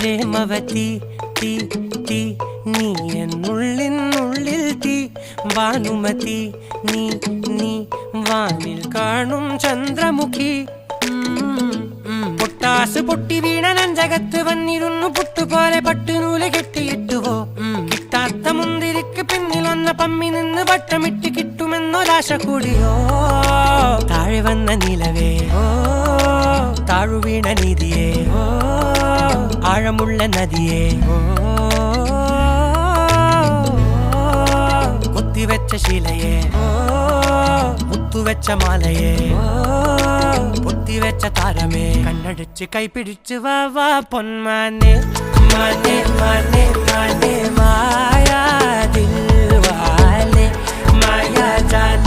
പ്രേമവതി തീ തീ നീ എന്നുള്ളിൽ തീ ഭാനുമതി നീ നീ വാനിൽ കാണും ചന്ദ്രമുഖി പൊട്ടാസ് പൊട്ടി വീണ നെഞ്ചകത്ത് വന്നിരുന്നു പുട്ടുപോലെ പട്ടുനൂല് കെട്ടിയിട്ടുവോ കിട്ടാത്ത മുന്തിരിക്ക് പിന്നിൽ വന്ന പമ്മി നിന്ന് വട്ടമിട്ട് കിട്ടുമെന്നൊരാശ കൂടിയോ താഴെ വന്ന നിലവേ താഴു വീണ നിധിയേ ആഴമുള്ള നദിയേ കൊത്തിവെച്ച ശിലയേ മുത്തുവെച്ച മാലയേ പൊത്തിവെച്ച താരമേ കണ്ണടിച്ച് കൈപിടിച്ച് വാ വാ പൊന്മാനെ മാനെ മാനെ മാനെ മായാ ദിൽവാലെ മായാ ജാല